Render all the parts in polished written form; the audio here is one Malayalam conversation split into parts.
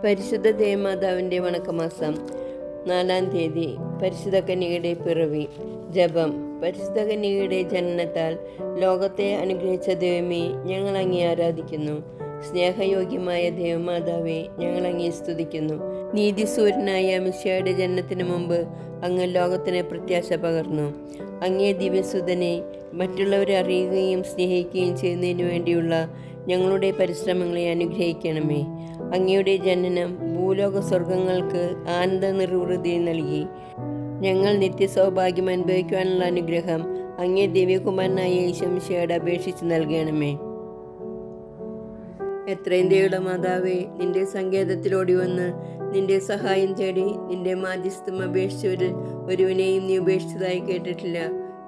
പരിശുദ്ധ ദേവമാതാവിൻ്റെ വണക്കമാസം 4-ാം തീയതി പരിശുദ്ധ കന്യകയുടെ പിറവി. ജപം. പരിശുദ്ധ കന്യകയുടെ ജനനത്താൽ ലോകത്തെ അനുഗ്രഹിച്ച ദൈവമേ, ഞങ്ങൾ അങ്ങേ ആരാധിക്കുന്നു. സ്നേഹയോഗ്യമായ ദേവമാതാവെ, ഞങ്ങൾ അങ്ങേ സ്തുതിക്കുന്നു. നീതിസൂര്യനായ മിശിഹായുടെ ജനനത്തിന് മുമ്പ് അങ്ങ് ലോകത്തിന് പ്രത്യാശ പകർന്നു. അങ്ങേ ദിവ്യസുതനെ മറ്റുള്ളവരെ അറിയുകയും സ്നേഹിക്കുകയും ചെയ്യുന്നതിനു വേണ്ടിയുള്ള ഞങ്ങളുടെ പരിശ്രമങ്ങളെ അനുഗ്രഹിക്കണമേ. അങ്ങയുടെ ജനനം ഭൂലോക സ്വർഗങ്ങൾക്ക് ആനന്ദ നിർവൃതി നൽകി. ഞങ്ങൾ നിത്യസൗഭാഗ്യം അനുഭവിക്കുവാനുള്ള അനുഗ്രഹം അങ്ങേ ദിവ്യകുമാരനായ ഈശോമിശിഹായോട് അപേക്ഷിച്ച് നൽകണമേ. എത്രയും ദയുള്ള മാതാവേ, നിന്റെ സങ്കേതത്തിലോടി വന്ന് നിന്റെ സഹായം തേടി നിന്റെ മാധ്യസ്ഥം അപേക്ഷിച്ചവരിൽ ഒരുവിനെയും നീ ഉപേക്ഷിച്ചതായി കേട്ടിട്ടില്ല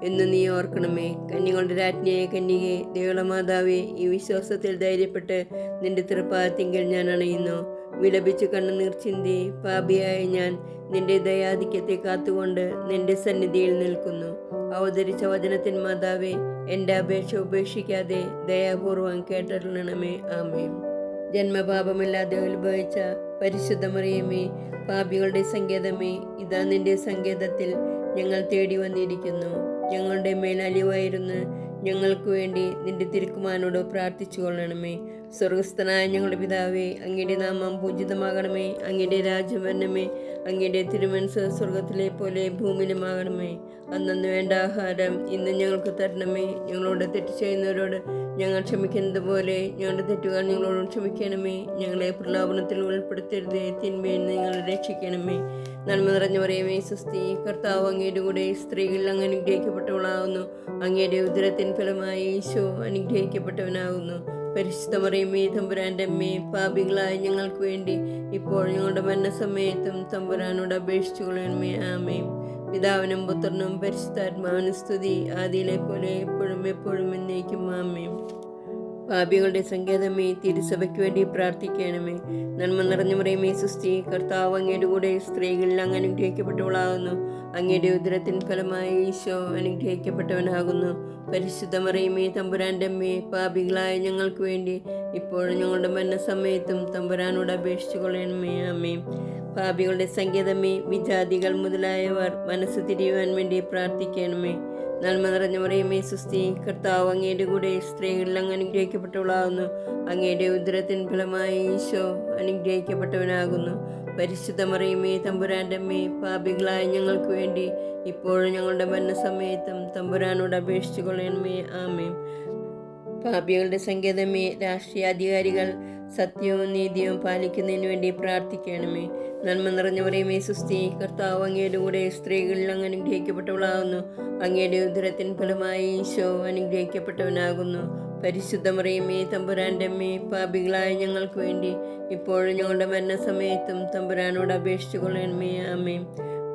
എന്ന് നീ ഓർക്കണമേ. കന്യകളുടെ രാജ്ഞിയായ കന്യകേ, ദൈവമാതാവേ, ഈ വിശ്വാസത്തിൽ ധൈര്യപ്പെട്ട് നിന്റെ തൃപ്പാദത്തിങ്കൽ ഞാൻ അണയുന്നു. വിലപിച്ച് കണ്ണുനീർ ചിന്തി പാപിയായ ഞാൻ നിന്റെ ദയാധിക്യത്തെ കാത്തുകൊണ്ട് നിന്റെ സന്നിധിയിൽ നിൽക്കുന്നു. അവതരിച്ച വചനത്തിൻ മാതാവേ, എൻ്റെ അപേക്ഷ ഉപേക്ഷിക്കാതെ ദയാപൂർവം കേട്ടരുളണമേ. ആമേൻ. ജന്മപാപമില്ലാതെ ഉത്ഭവിച്ച പരിശുദ്ധ മറിയമേ, പാപികളുടെ സങ്കേതമേ, ഇതാ നിന്റെ സങ്കേതത്തിൽ ഞങ്ങൾ തേടി വന്നിരിക്കുന്നു. ഞങ്ങളുടെ മേൽ അലിവായിരുന്ന് ഞങ്ങൾക്ക് വേണ്ടി നിന്റെ തിരുക്കുമാരനോട് പ്രാർത്ഥിച്ചു കൊള്ളണമേ. സ്വർഗസ്ഥനായ ഞങ്ങളുടെ പിതാവേ, അങ്ങയുടെ നാമം പൂജിതമാകണമേ. അങ്ങയുടെ രാജ്യം വരണമേ. അങ്ങയുടെ തിരുമനസ്സ് സ്വർഗത്തിലെ പോലെ ഭൂമിയിലുമാകണമേ. അന്നു വേണ്ട ആഹാരം ഇന്ന് ഞങ്ങൾക്ക് തരണമേ. ഞങ്ങളോട് തെറ്റ് ചെയ്യുന്നവരോട് ഞങ്ങൾ ക്ഷമിക്കുന്നത് പോലെ ഞങ്ങളുടെ തെറ്റുകൾ ഞങ്ങളോട് ക്ഷമിക്കണമേ. ഞങ്ങളെ പ്രലോഭനത്തിൽ ഉൾപ്പെടുത്തരുതേ, തിന്മയിൽ ഞങ്ങളെ രക്ഷിക്കണമേ. നന്മ നിറഞ്ഞ മറിയമേ, സ്വസ്തി, കർത്താവ് അങ്ങയുടെ കൂടെ സ്ത്രീകൾ അങ്ങ് അനുഗ്രഹിക്കപ്പെട്ടവളാകുന്നു. അങ്ങയുടെ ഉദരത്തിൻ ഫലമായി ഈശോ അനുഗ്രഹിക്കപ്പെട്ടവനാകുന്നു. പരിശുദ്ധ മറിയമേ, തമ്പുരാൻ്റെ അമ്മേ, പാപികളായ ഞങ്ങൾക്ക് വേണ്ടി ഇപ്പോൾ ഞങ്ങളുടെ മരണസമയത്തും തമ്പുരാനോട് അപേക്ഷിച്ചു കൊള്ളണമേ. ആമേൻ. പിതാവിനും പുത്രനും പരിശുദ്ധാത്മാവിനും സ്തുതി, ആദിയിലെ പോലെ എപ്പോഴും എപ്പോഴും എന്നേക്കും. ആമേൻ. പാപികളുടെ സങ്കേതമേ, തിരുസഭയ്ക്ക് വേണ്ടി പ്രാർത്ഥിക്കണമേ. നന്മ നിറഞ്ഞ മറിയമേ, സ്വസ്തി, കർത്താവ് അങ്ങയുടെ കൂടെ സ്ത്രീകളിൽ അങ്ങ് അനുഗ്രഹിക്കപ്പെട്ടവളാകുന്നു. അങ്ങയുടെ ഉദരത്തിൻ ഫലമായി ഈശോ അനുഗ്രഹിക്കപ്പെട്ടവനാകുന്നു. പരിശുദ്ധ മറിയമേ, തമ്പുരാൻ്റെ അമ്മേ, പാപികളായ ഞങ്ങൾക്ക് വേണ്ടി ഇപ്പോഴും ഞങ്ങളുടെ മരണസമയത്തും തമ്പുരാനോട് അപേക്ഷിച്ചു കൊള്ളണമേ. ആമേൻ. പാപികളുടെ സങ്കേതമേ, വിജാതികൾ മുതലായവർ മനസ്സ് തിരിയുവാൻ വേണ്ടി പ്രാർത്ഥിക്കണമേ. നന്മ നിറഞ്ഞ മറിയമേ, സ്വസ്തി, കർത്താവ് അങ്ങയുടെ കൂടെ സ്ത്രീകളിൽ അങ്ങ് അനുഗ്രഹിക്കപ്പെട്ടവളാകുന്നു. അങ്ങയുടെ ഉദരത്തിൻ ഫലമായി ഈശോ അനുഗ്രഹിക്കപ്പെട്ടവനാകുന്നു. പരിശുദ്ധ മറിയമേ, തമ്പുരാൻ്റെ അമ്മേ, പാപികളായ ഞങ്ങൾക്ക് വേണ്ടി ഇപ്പോഴും ഞങ്ങളുടെ മരണസമയത്തും തമ്പുരാനോട് അപേക്ഷിച്ചു കൊള്ളണമേ. ആമേൻ. പാപികളുടെ സങ്കേതമേ, രാഷ്ട്രീയാധികാരികൾ സത്യവും നീതിയും പാലിക്കുന്നതിന് വേണ്ടി പ്രാർത്ഥിക്കണമേ. നന്മ നിറഞ്ഞ മറിയമേ, സ്വസ്തി, കർത്താവ് അങ്ങയുടെ കൂടെ സ്ത്രീകളിൽ അങ്ങ് അനുഗ്രഹിക്കപ്പെട്ടവളാകുന്നു. അങ്ങയുടെ ഉദരത്തിൻ ഫലമായി ഈശോ അനുഗ്രഹിക്കപ്പെട്ടവനാകുന്നു. പരിശുദ്ധ മറിയമേ, തമ്പുരാൻ്റെ അമ്മേ, പാപികളായ ഞങ്ങൾക്ക് വേണ്ടി ഇപ്പോഴും ഞങ്ങളുടെ മരണസമയത്തും തമ്പുരാനോട് അപേക്ഷിച്ചു കൊള്ളണമേ. ആമേൻ.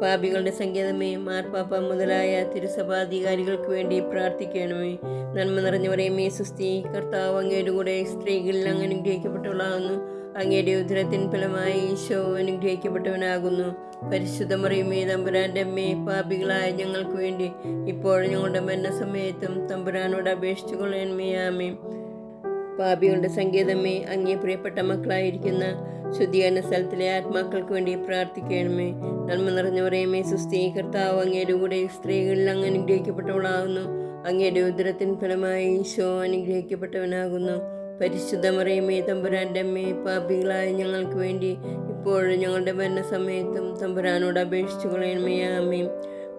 പാപികളുടെ സങ്കേതമേ, മാർപ്പാപ്പ മുതലായ തിരുസഭാധികാരികൾക്ക് വേണ്ടി പ്രാർത്ഥിക്കണമേ. നന്മ നിറഞ്ഞ മറിയമേ, സ്വസ്തി, കർത്താവ് അങ്ങയുടെ കൂടെ സ്ത്രീകളിൽ അങ്ങ് അനുഗ്രഹിക്കപ്പെട്ടവളാകുന്നു. അങ്ങയുടെ ഉദരത്തിൻ ഫലമായി ഈശോ അനുഗ്രഹിക്കപ്പെട്ടവനാകുന്നു. പരിശുദ്ധ മറിയമേ, തമ്പുരാൻ്റെ അമ്മേ, പാപികളായ ഞങ്ങൾക്ക് വേണ്ടി ഇപ്പോഴും ഞങ്ങളുടെ മരണസമയത്തും തമ്പുരാനോട് അപേക്ഷിച്ചു കൊള്ളണമേ. ആമേൻ. പാപികളുടെ സങ്കേതമേ, അങ്ങേ പ്രിയപ്പെട്ട മക്കളായിരിക്കുന്ന ശുദ്ധീകരണ സ്ഥലത്തിലെ ആത്മാക്കൾക്ക് വേണ്ടി പ്രാർത്ഥിക്കണമേ. നന്മ നിറഞ്ഞ മറിയമേ, സ്വസ്തി, കർത്താവ് അങ്ങയുടെ കൂടെ സ്ത്രീകളിൽ അങ്ങ് അനുഗ്രഹിക്കപ്പെട്ടവളാകുന്നു. അങ്ങയുടെ ഉദരത്തിൻ ഫലമായി ഈശോ അനുഗ്രഹിക്കപ്പെട്ടവനാകുന്നു. പരിശുദ്ധ മറിയമേ, തമ്പുരാൻ്റെ അമ്മേ, പാപികളായ ഞങ്ങൾക്ക് വേണ്ടി ഇപ്പോഴും ഞങ്ങളുടെ മരണസമയത്തും തമ്പുരാനോട് അപേക്ഷിച്ചു കൊള്ളണമേ. ആമേൻ.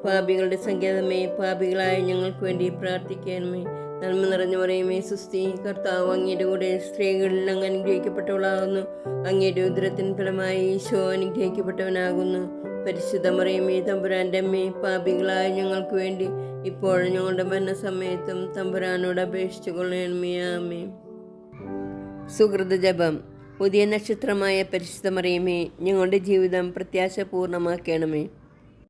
പാപികളുടെ സങ്കേതമേ, പാപികളായ ഞങ്ങൾക്ക് വേണ്ടി പ്രാർത്ഥിക്കണമേ. നന്മ നിറഞ്ഞ മറിയമേ, സ്വസ്തി, കർത്താവ് അങ്ങയുടെ കൂടെ സ്ത്രീകളിൽ അങ്ങ് അനുഗ്രഹിക്കപ്പെട്ടവളാകുന്നു. അങ്ങയുടെ ഉദരത്തിൻ ഫലമായി ഈശോ അനുഗ്രഹിക്കപ്പെട്ടവനാകുന്നു. പരിശുദ്ധ മറിയമേ, തമ്പുരാൻ്റെ അമ്മേ, പാപികളായ ഞങ്ങൾക്ക് വേണ്ടി ഇപ്പോഴും ഞങ്ങളുടെ മരണസമയത്തും തമ്പുരാനോട് അപേക്ഷിച്ചു കൊള്ളണമേ. ആമേൻ. സുഹൃത ജപം. പുതിയ നക്ഷത്രമായ പരിശുദ്ധ മറിയമേ, ഞങ്ങളുടെ ജീവിതം പ്രത്യാശപൂർണ്ണമാക്കണമേ.